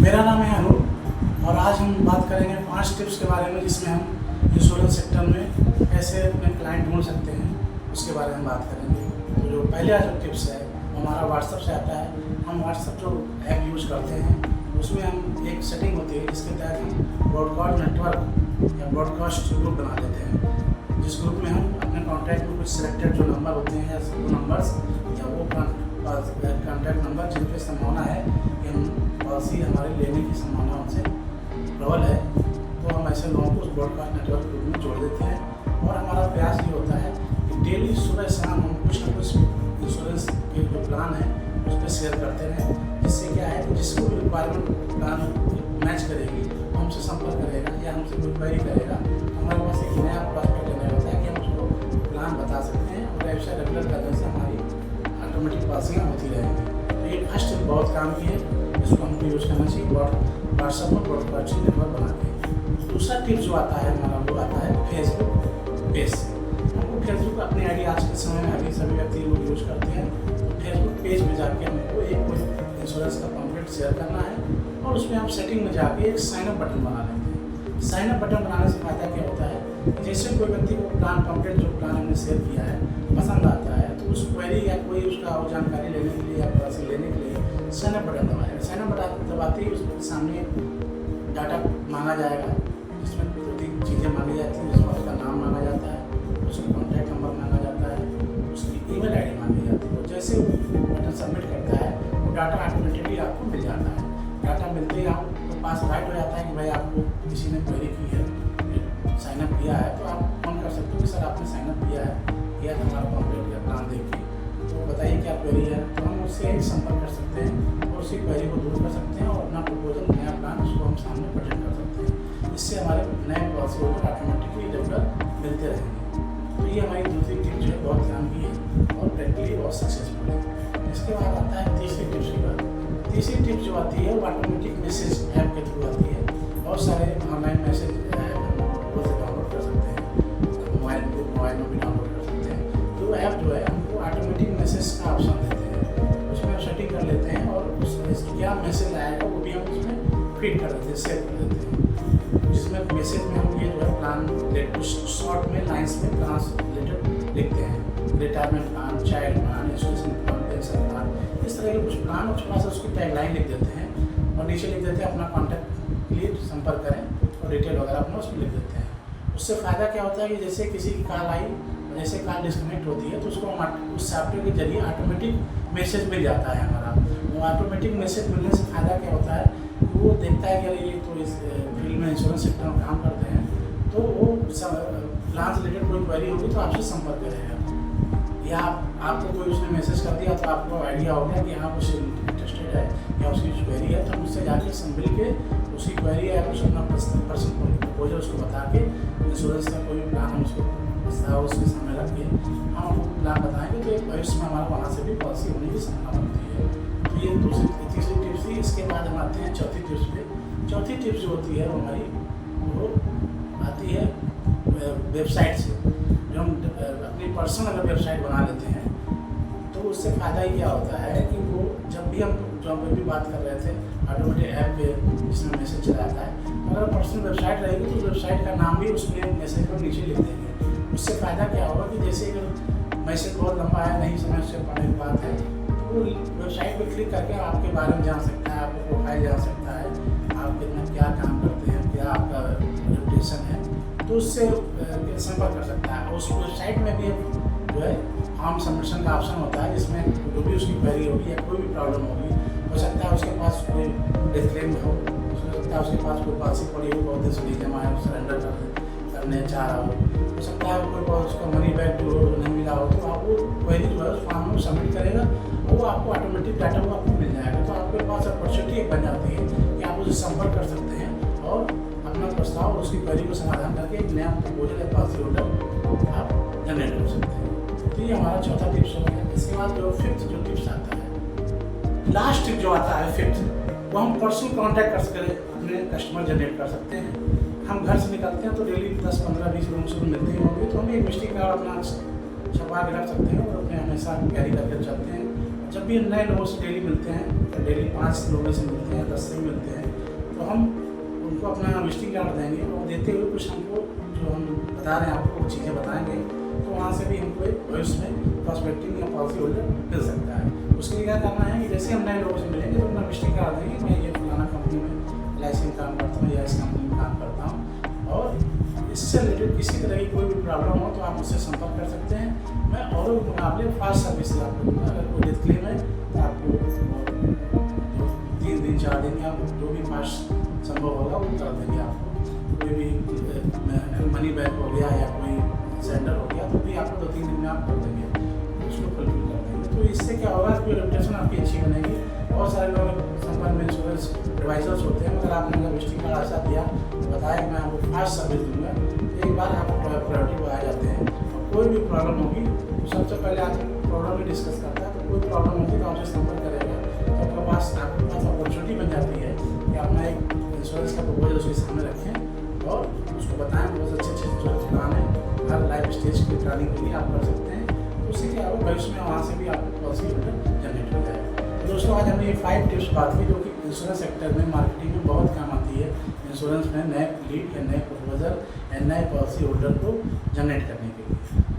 मेरा नाम है अनूप और आज हम बात करेंगे 5 टिप्स के बारे में जिसमें हम इंश्योरेंस सेक्टर में कैसे अपने क्लाइंट ढूंढ सकते हैं उसके बारे में बात करेंगे। तो जो पहला जो टिप्स है वो हमारा व्हाट्सएप से आता है। हम व्हाट्सएप जो ऐप यूज़ करते हैं उसमें हम एक सेटिंग होती है जिसके तहत हम ब्रॉडकास्ट नेटवर्क या ब्रॉडकास्ट ग्रुप बना लेते हैं, जिस ग्रुप में हम अपने कॉन्टैक्ट में कुछ सिलेक्टेड जो नंबर होते हैं या वो नंबर्स या वो कॉन्टैक्ट नंबर जिन पर संभावना है कि हम पॉलिसी हमारे लेने की संभावना उनसे प्रबल है, तो हम ऐसे लोगों को उस ब्रॉडकास्ट नेटवर्क ग्रुप में जोड़ देते हैं। और हमारा प्रयास ये होता है कि डेली सुबह शाम हम कुछ ना कुछ इंश्योरेंस के जो प्लान है उस पर शेयर करते रहें, जिससे क्या है कि जिसको भी रिक्वायरमेंट प्लान मैच करेगी वो हमसे संपर्क करेगा या हमसे कोई क्वेरी करेगा। हमारे पास एक नया प्रॉस्पेक्ट लेना होता है कि हम उसको प्लान बता सकते हैं और ऐसा रेगुलर करने से हमारी ऑटोमेटिक पॉलिसियाँ होती रहेंगी। तो ये फर्स्ट टिप बहुत काम की है, इसको हमको यूज़ करना चाहिए व्हाट्सएप में ब्रॉडकास्ट नेटवर्क बना के। दूसरा टिप जो आता है हमारा वो आता है फेसबुक पेज से। हमको फेसबुक अपनी आईडी आज के समय में अभी सभी व्यक्ति लोग यूज़ करते हैं, तो फेसबुक पेज में जाके हमको एक कोई इंश्योरेंस का पम्पलेट शेयर करना है और उसमें हम सेटिंग में जाके एक साइनअप बटन बना लेते हैं। साइनअप बटन बनाने से फायदा क्या होता है, जैसे कोई व्यक्ति को प्लान पम्पलेट जो प्लान हमने शेयर किया है पसंद आता है तो उस क्वेरी या कोई उसका जानकारी लेने के लिए या पॉलिसी लेने के लिए साइनअप बटन दबाएगा। साइनअप बटन दबाते ही उसके सामने डाटा मांगा जाएगा, जिसमें 2-3 चीज़ें मांगी जाती हैं, जिसमें उसका नाम मांगा जाता है, उसका कॉन्टैक्ट नंबर मांगा जाता है, उसकी ईमेल आईडी मांगी जाती है। जैसे वो बटन सबमिट करता है वो डाटा ऑटोमेटिकली आपको मिल जाता है। डाटा मिलते ही आपके पास राइट हो जाता है कि भाई आपको किसी ने क्वेरी की है, साइनअप किया है, तो आप फोन कर सकते हो कि सर आपने साइनअप किया है या हमारा पम्पलेट या प्लान देखिए तो बताइए क्या क्वेरी है। तो हम उससे संपर्क कर सकते हैं और उसी क्वेरी को दूर कर सकते हैं और अपना प्रपोजल नया प्लान उसको हम सामने प्रेजेंट कर सकते हैं। इससे हमारे नए पॉलिसी होल्डर ऑटोमेटिकली रेगुलर मिलते रहेंगे। तो ये हमारी दूसरी टिप जो है बहुत काम की है और प्रैक्टिकली बहुत सक्सेसफुल है। इसके बाद आता है तीसरी टिप्स की बात। तीसरी टिप जो आती है वो ऑटोमेटिक मैसेज ऐप के थ्रू आती है। बहुत सारे ऑनलाइन मैसेज डाउनलोड कर सकते हैं, मोबाइल में भी डाउनलोड कर सकते हैं। तो ऐप जो है हमको ऑटोमेटिक मैसेज का ऑप्शन देते हैं, उसमें हम सेटिंग कर लेते हैं और क्या मैसेज आएगा वो भी हम उसमें फीड कर देते हैं, सेव कर देते हैं। जिसमें मैसेज में हम ये जो है प्लान शॉर्ट में लाइन्स में ट्रांसलेटेड लिखते हैं, retirement plan, child plan, education plan, pension plan, इस तरह के कुछ प्लान और थोड़ा सा उसकी टैगलाइन लिख देते हैं और नीचे लिख देते हैं अपना कॉन्टैक्ट के लिए संपर्क करें और डिटेल वगैरह अपना उसमें लिख देते हैं। उससे फ़ायदा क्या होता है कि जैसे किसी की कॉल आई, जैसे कॉल डिस्कनेक्ट होती है तो उसको हम उस सॉफ्टवेयर के जरिए ऑटोमेटिक मैसेज मिल जाता है हमारा। वो ऑटोमेटिक मैसेज मिलने से फ़ायदा क्या होता है कि वो देखता है कि अरे ये तो इस फील्ड में इंश्योरेंस सेक्टर में काम करते हैं, तो वो प्लान से रिलेटेड कोई क्वेरी होगी तो आपसे संपर्क करेगा। या आपको कोई उसने मैसेज कर दिया तो आपको आइडिया हो गया कि हाँ कुछ इंटरेस्टेड है या उसकी क्वेरी है, तो हम उससे जाके मिल के उसकी क्वेरी है कुछ अपना पर्सन प्रपोजल उसको बता के इंश्योरेंस का कोई प्लान हम उसको प्रस्ताव उसके सामने रख के हम आपको प्लान बताएंगे तो एक भविष्य में हमारा वहाँ से भी पॉलिसी होने की संभावना बनती है। तो ये तीसरी टिप्स थी। इसके बाद हम आते हैं चौथी टिप्स पे। चौथी टिप्स जो होती है वो हमारी वो आती है वेबसाइट से। जो हम अपनी पर्सनल अगर वेबसाइट बना लेते हैं तो उससे फ़ायदा ही क्या होता है कि वो जब भी हम जो हम भी बात कर रहे थे ऑटोमेटिक ऐप पे जिसमें मैसेज चला आता है, अगर पर्सनल वेबसाइट रहेगी तो वेबसाइट का नाम भी उसमें मैसेज पर नीचे लिख देंगे। उससे फ़ायदा क्या होगा कि जैसे अगर मैसेज बहुत लंबा है, नहीं समझ से पढ़ने की बात है, तो वो वेबसाइट पर क्लिक करके आपके बारे में जान सकता है, आपको प्रोफाइल जान सकता है, आप कितना क्या काम करते हैं, क्या आपका रेपुटेशन है, तो उससे संपर्क कर सकता है। उस वेबसाइट में भी जो है फॉर्म सबमिशन का ऑप्शन होता है जिसमें जो भी उसकी क्वेरी होगी या कोई भी प्रॉब्लम होगी, हो सकता है उसके पास कोई डेथ क्लेम हो सकता है उसके पास कोई पॉलिसी पड़ी हो, बहुत दिन से नहीं जमा है, सरेंडर करने चाह रहा हो सकता है कोई उसका मनी बैक जो नहीं मिला हो, तो आप वो क्वेरी जो है उस फॉर्म में सबमिट करेगा वो आपको ऑटोमेटिक डाटा वो आपको मिल जाएगा। तो आपके पास अपॉर्चुनिटी एक बन जाती है कि आप उसे संपर्क कर सकते हैं और अपना प्रस्ताव और उसकी क्वेरी को समाधान करके एक नया प्रपोजल या पॉलिसी होल्डर आप जनरेट कर सकते हैं। तो ये हमारा चौथा टिप्स हो गया। इसके बाद जो फिफ्थ जो टिप्स आता है, लास्ट टिप जो आता है फिफ्थ, वो हम पर्सनल कॉन्टैक्ट कर सकते अपने कस्टमर जनरेट कर सकते हैं। हम घर से निकलते हैं तो डेली 10, 15, 20 लोगों से मिलते ही होंगे, तो हम एक विजिटिंग कार्ड अपना छपा के रख सकते हैं और अपने हमेशा कैरी करके चलते हैं। जब भी हम नए लोगों से डेली मिलते हैं, तो डेली 5 लोगों से मिलते हैं, 10 से भी मिलते हैं, तो हम उनको अपना विजिटिंग कार्ड देंगे और देते हुए कुछ हमको जो हम बता रहे हैं आपको वो चीज़ें बताएंगे, तो वहाँ से भी हमको एक भविष्य में प्रॉस्पेक्टिव या पॉलिसी होल्डर मिल सकता है। उसके लिए क्या करना है कि जैसे हम नए लोगों से मिलेंगे तो अपना विजिटिंग कार्ड देंगे, मैं ये फलाना कंपनी में LIC में काम करता हूँ या इस कंपनी में काम करता हूँ, और इससे रिलेटेड किसी तरह की कोई भी प्रॉब्लम हो तो आप मुझसे संपर्क कर सकते हैं। मैं औरों के मुकाबले फास्ट सर्विस आपको दूँगा। अगर कोई डेथ क्लेम है तो आपको 3 दिन 4 दिन या जो भी फास्ट संभव होगा वो कर देंगे आपको। कोई भी मनी बैक हो गया या कोई सेंडर हो गया तो भी आपको 2-3 दिन में आप कर देंगे, उसको फुलफिल कर देंगे। तो इससे क्या होगा कि रेपुटेशन आपकी अच्छी बनेगी। बहुत सारे लोग संपर्क में इंश्योरेंस एडवाइजर्स होते हैं, मगर आपने अगर विजिटिंग कार्ड ऐसा दिया, बताया कि मैं आपको फास्ट सर्विस दूँगा, एक बार आपको प्रायोरिटी पर आ जाते हैं। और कोई भी प्रॉब्लम होगी तो सबसे पहले आदमी प्रॉब्लम ही डिस्कस करता है। तो कोई प्रॉब्लम होगी तो आपसे संपर्क करेगा, तो आपके पास अपॉर्चुनिटी बन जाती है कि अपना एक इंश्योरेंस का प्रपोजल उसके सामने रखें और उसको बताएं। बहुत अच्छे इंश्योरेंस प्लान है, हर लाइफ स्टेज की प्लानिंग के लिए आप कर सकते हैं। तो उससे क्या होगा, भविष्य में वहाँ से भी आपको पॉलिसी होल्डर जनरेट हो जाएगा। तो दोस्तों, आज हमने ये 5 टिप्स बात की जो कि इंश्योरेंस सेक्टर में मार्केटिंग में बहुत काम आती है। इंश्योरेंस में नए लीड या नए प्रपोजल या नए पॉलिसी होल्डर को जनरेट करने के लिए।